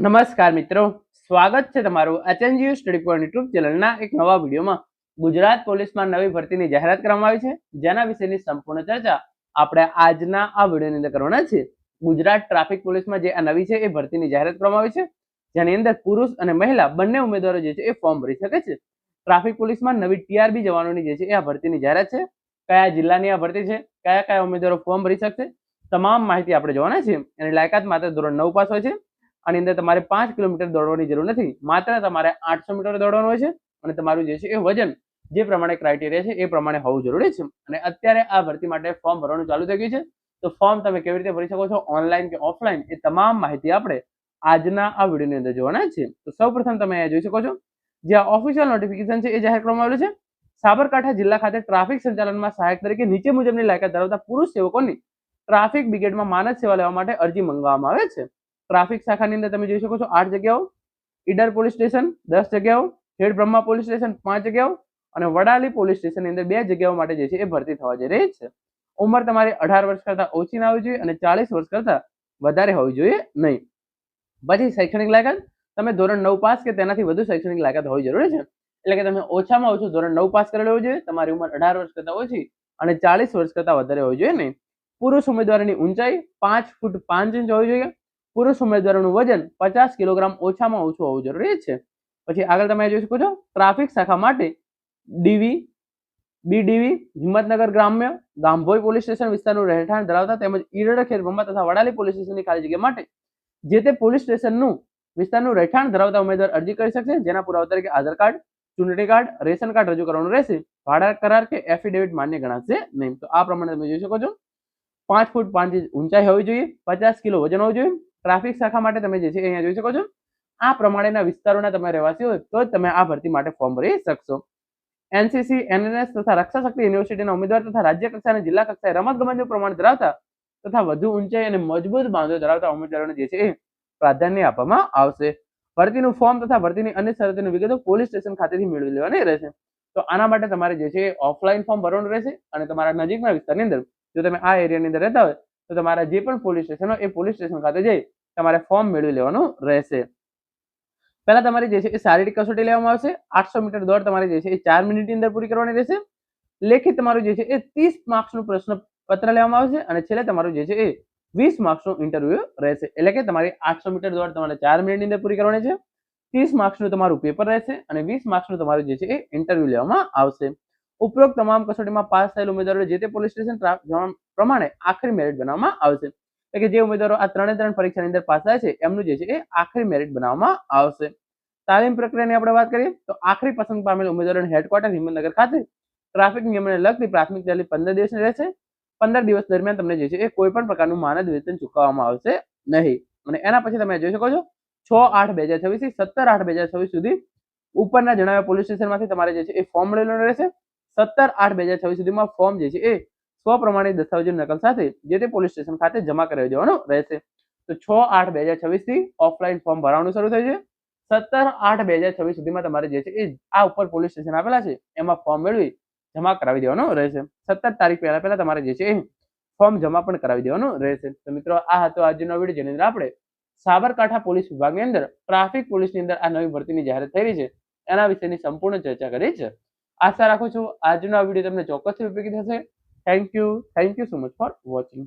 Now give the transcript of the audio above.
નમસ્કાર મિત્રો, સ્વાગત છે તમારું એચએનજીયુ સ્ટડી પોઈન્ટ યુટ્યુબ ચેનલના એક નવા વિડીયોમાં. ગુજરાત પોલીસમાં નવી ભરતીની જાહેરાત કરવામાં આવી છે, જેના વિશેની સંપૂર્ણ ચર્ચા આપણે આજના આ વિડીયોની અંદર કરવાના છે. ગુજરાત ટ્રાફિક પોલીસમાં જે આ નવી છે એ ભરતીની જાહેરાત કરવામાં આવી છે, જેની અંદર પુરુષ અને મહિલા બંને ઉમેદવારો જે છે એ ફોર્મ ભરી શકે છે. ટ્રાફિક પોલીસમાં નવી ટીઆરબી જવાનોની જે છે એ આ ભરતીની જાહેરાત છે. કયા જિલ્લાની આ ભરતી છે, કયા કયા ઉમેદવારો ફોર્મ ભરી શકશે, તમામ માહિતી આપણે જોવાના છે. એની લાયકાત માત્ર ધોરણ 9 પાસ હોય છે. આની અંદર તમારે 5 કિલોમીટર દોડવાની જરૂર નથી, માત્ર તમારે 800 મીટર દોડવાનું હોય છે. અને તમારું જે છે એ વજન જે પ્રમાણે ક્રાઇટેરિયા છે એ પ્રમાણે હોવું જરૂરી છે. અને અત્યારે આ ભરતી માટે ફોર્મ ભરવાનું ચાલુ થઈ ગયું છે. તો ફોર્મ તમે કેવી રીતે ભરી શકો છો, ઓનલાઈન કે ઓફલાઈન, એ તમામ માહિતી આપણે આજના આ વિડીયોની અંદર જોવાના છે. તો સૌપ્રથમ તમે અહીંયા જોઈ શકો છો, જે ઓફિશિયલ નોટિફિકેશન છે એ જાહેર કરવામાં આવેલું છે. સાબરકાંઠા જિલ્લા ખાતે ટ્રાફિક સંચાલનમાં સહાયક તરીકે નીચે મુજબની લાયકાત ધરાવતા પુરુષ સેવકોની ટ્રાફિક બ્રિગેડમાં માનદ સેવા લેવા માટે અરજી મંગાવવામાં આવે છે. ટ્રાફિક શાખાની અંદર તમે જોઈ શકો છો 8 જગ્યાઓ, ઈડર પોલીસ સ્ટેશન 10 જગ્યાઓ, ખેડ બ્રહ્મા પોલીસ સ્ટેશન 5 જગ્યાઓ અને વડાલી પોલીસ સ્ટેશનની અંદર 2 જગ્યાઓ માટે જે છે એ ભરતી થવા જઈ રહી છે. ઉંમર તમારી 18 વર્ષ કરતા ઓછી ના હોવી જોઈએ અને 40 વર્ષ કરતા વધારે હોવી જોઈએ નહીં. પછી શૈક્ષણિક લાયકાત, તમે ધોરણ 9 પાસ કે તેનાથી વધુ શૈક્ષણિક લાયકાત હોવી જરૂરી છે. એટલે કે તમે ઓછામાં ઓછું ધોરણ 9 પાસ કરેલું હોવું જોઈએ, તમારી ઉંમર 18 વર્ષ કરતા ઓછી અને 40 વર્ષ કરતા વધારે હોવી જોઈએ નહીં. પુરુષ ઉમેદવારોની ઊંચાઈ 5 ફૂટ 5 ઇંચ હોવી જોઈએ. પુરુષ ઉમેદવારોનું વજન 50 કિલોગ્રામ ઓછામાં ઓછું હોવું જરૂરી છે. પછી આગળ તમે જોઈ શકો છો, ટ્રાફિક શાખા માટે ડીવી, બીડીવી, હિંમતનગર ગ્રામ્ય, ગાંભોઈ પોલીસ સ્ટેશન વિસ્તારનું રહેઠાણ ધરાવતા તેમજ ઈડર, ખેડ બ્રહ્મા તથા વડાલી પોલીસ સ્ટેશનની ખાલી જગ્યા માટે જે તે પોલીસ સ્ટેશનનું વિસ્તારનું રહેઠાણ ધરાવતા ઉમેદવાર અરજી કરી શકશે, જેના પુરાવા તરીકે આધાર કાર્ડ, ચૂંટણી કાર્ડ, રેશન કાર્ડ રજૂ કરવાનું રહેશે. ભાડા કરાર કે એફિડેવિટ માન્ય ગણાશે નહીં. તો આ પ્રમાણે તમે જોઈ શકો છો, 5 ફૂટ 5 ઇંચ ઊંચાઈ હોવી જોઈએ, 50 કિલો વજન હોવું જોઈએ. ટ્રાફિક શાખા માટે તમે જે છે અહીંયા જોઈ શકો છો, આ પ્રમાણેના વિસ્તારોના તમે રહેવાસી હોય તો જ તમે આ ભરતી માટે ફોર્મ ભરી શકશો. એનસીસી, એનએનએસ તથા રક્ષા શક્તિ યુનિવર્સિટીના ઉમેદવાર તથા રાજ્ય કક્ષા અને જિલ્લા કક્ષાએ રમતગમતનું પ્રમાણ ધરાવતા તથા વધુ ઊંચાઈ અને મજબૂત બાંધો ધરાવતા ઉમેદવારોને જે છે એ પ્રાધાન્ય આપવામાં આવશે. ભરતીનું ફોર્મ તથા ભરતીની અન્ય શરતોની વિગતો પોલીસ સ્ટેશન ખાતેથી મેળવી લેવાની રહેશે. તો આના માટે તમારે જે છે ઓફલાઈન ફોર્મ ભરવાનું રહેશે અને તમારા નજીકના વિસ્તારની અંદર, જો તમે આ એરિયાની અંદર રહેતા હોય તો તમારા જે પણ પોલીસ સ્ટેશન હોય એ પોલીસ સ્ટેશન ખાતે જઈ તમારે ફોર્મ મેળવી લેવાનું રહેશે. પહેલા તમારી જે છે એ શારીરિક કસોટી લેવામાં આવશે. 800 મીટર દોડ તમારી જે છે એ 4 મિનિટની અંદર પૂરી કરવાની રહેશે. લેખિત તમારું જે છે એ 30 માર્ક્સનું પ્રશ્ન પત્ર લેવામાં આવશે અને છેલ્લે તમારું જે છે એ 20 માર્ક્સનું ઇન્ટરવ્યુ રહેશે. એટલે કે તમારી 800 મીટર દોડ તમારે 4 મિનિટની અંદર પૂરી કરવાની છે, 30 માર્ક્સનું તમારું પેપર રહેશે અને 20 માર્ક્સનું તમારું જે છે એ ઇન્ટરવ્યુ લેવામાં આવશે. ઉપરોક્ત તમામ કસોટીમાં પાસ થયેલ ઉમેદવારોને જે તે પોલીસ સ્ટેશન પ્રમાણે આખરી મેરિટ બનાવવામાં આવશે. એટલે કે જે ઉમેદવારો આ 3 પરીક્ષાની અંદર પાસ થાય છે એમનું જે છે એ આખરી મેરિટ બનાવવામાં આવશે. તાલીમ પ્રક્રિયાની આપણે વાત કરીએ તો આખરી પસંદ પામેલ ઉમેદવારોને હેડક્વાર્ટર હિંમતનગર ખાતે ટ્રાફિક નિયમોને લગતી પ્રાથમિક તાલીમ 15 દિવસની રહેશે. 15 દિવસ દરમિયાન તમને જે છે એ કોઈ પણ પ્રકારનું માનદ વેતન ચૂકવવામાં આવશે નહીં. અને એના પછી તમે જોઈ શકો છો, 6/8/2026 થી 17/8/2026 સુધી ઉપરના જણાવ્યા પોલીસ સ્ટેશનમાંથી તમારે જે છે એ ફોર્મ મેળવવાનું રહેશે. 17/8/2026 સુધીમાં ફોર્મ જે છે એ સ્વપ્રમાણિત દસ્તાવેજોની નકલ સાથે જે તે પોલીસ સ્ટેશન ખાતે જમા કરાવી દેવાનું રહેશે. તો 6/8/2026 થી ઓફલાઈન ફોર્મ ભરવાનું શરૂ થઈ છે. 17/8/2026 સુધીમાં તમારે જે છે એ આ ઉપર પોલીસ સ્ટેશન આપેલા છે એમાં ફોર્મ મેળવી જમા કરાવી દેવાનું રહેશે. 17 તારીખ પહેલા તમારે જે છે એ ફોર્મ જમા પણ કરાવી દેવાનું રહેશે. તો મિત્રો, આ હતો આજનો વિડીયો, જેની અંદર આપણે સાબરકાંઠા પોલીસ વિભાગની અંદર ટ્રાફિક પોલીસની અંદર આ નવી ભરતીની જાહેરાત થઈ રહી છે એના વિશેની સંપૂર્ણ ચર્ચા કરી છે. આશા રાખું છું આજનો આ વિડીયો તમને ચોક્કસથી ઉપયોગી થશે. Thank you so much for watching.